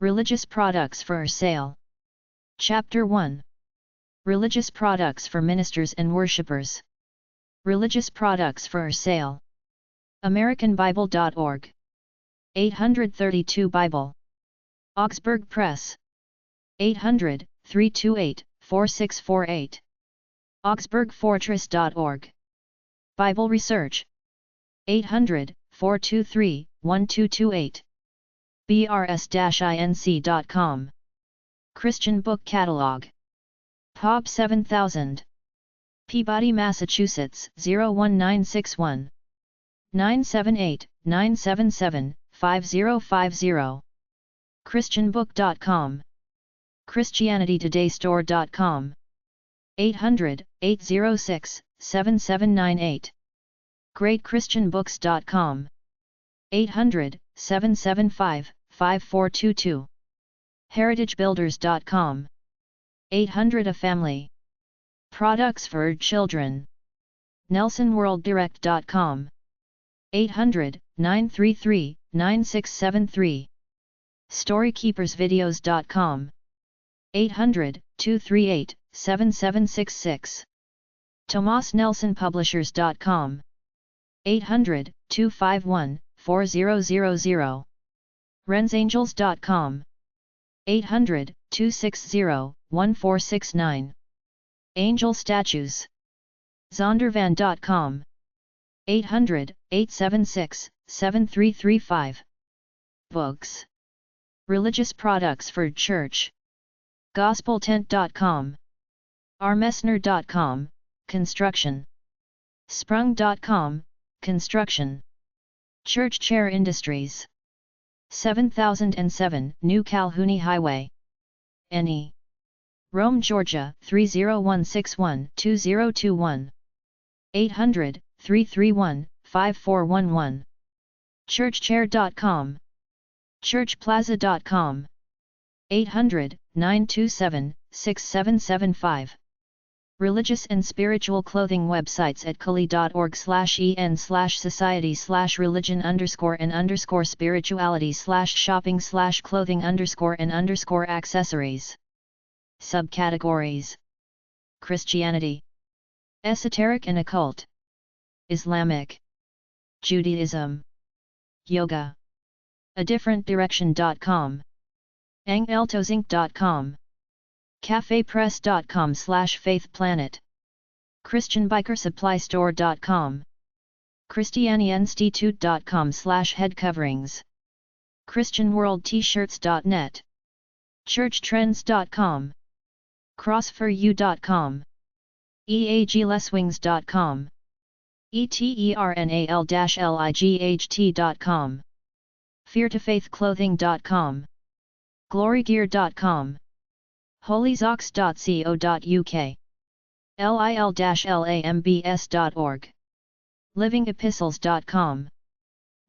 Religious products for sale. Chapter 1. Religious products for ministers and worshippers. Religious products for sale. AmericanBible.org. 832 Bible. Augsburg Press. 800-328-4648. AugsburgFortress.org. Bible Research. 800-423-1228. brs-inc.com. Christian Book Catalog. epub 7000. Peabody, Massachusetts 01961. 978-977-5050. ChristianBook.com. ChristianityTodayStore.com. 800-806-7798. GreatChristianBooks.com. 800-775-5422. HeritageBuilders.com. 800 A Family. Products for Children. NelsonWorldDirect.com. 800-933-9673. StoryKeepersVideos.com. 800-238-7766. TomasNelsonPublishers.com. 800-251-4000. RensAngels.com. 800-260-1469. Angel Statues. Zondervan.com. 800-876-7335. Books. Religious products for church. GospelTent.com. Armessner.com, Construction. Sprung.com, Construction. Church Chair Industries. 7007 New Calhoun Highway. NE. Rome, Georgia 30161-2021. 800-331-5411. ChurchChair.com. ChurchPlaza.com. 800-927-6775. Religious and spiritual clothing websites at kali.org/en/society/religion_and/spirituality/shopping/clothing_and_accessories. Subcategories. Christianity. Esoteric and occult. Islamic. Judaism. Yoga. adifferentdirection.com. angeltozinc.com. cafepress.com/faithplanet. christianbikersupply.store.com. christianiinstitute.com/headcoverings. christianworldtshirts.net. churchtrends.com. crossforyou.com. eagleswings.com. eternal-light.com. feartofaithclothing.com. glorygear.com. holyzox.co.uk. lil-lambs.org. livingepistles.com.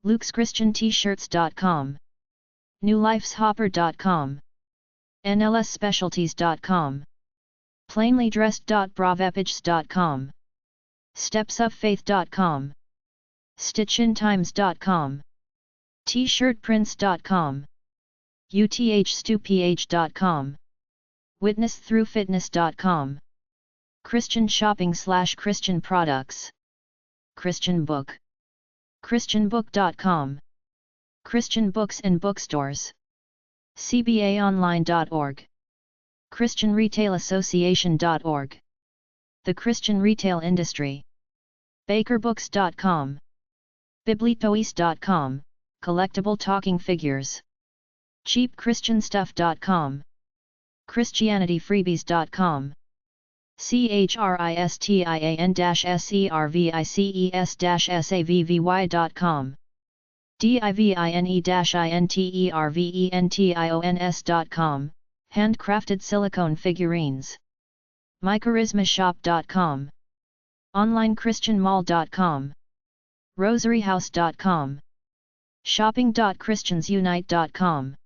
lukeschristiantshirts.com. newlifeshopper.com. nlsspecialties.com. plainlydressed.bravepigs.com. stepsoffaith.com. stitchintimes.com. tshirtprints.com. uthstuph.com. witnessthroughfitness.com. Christian shopping/Christian products. Christian book. christianbook.com. Christian books and bookstores. cbaonline.org. Christian Retail Association.org. The Christian Retail Industry. bakerbooks.com. biblitoys.com, collectible talking figures. cheapchristianstuff.com. christianityfreebies.com. christian-services-savvy.com. divine-interventions.com, handcrafted silicone figurines. mycharismashop.com. onlinechristianmall.com. rosaryhouse.com. shopping.christiansunite.com.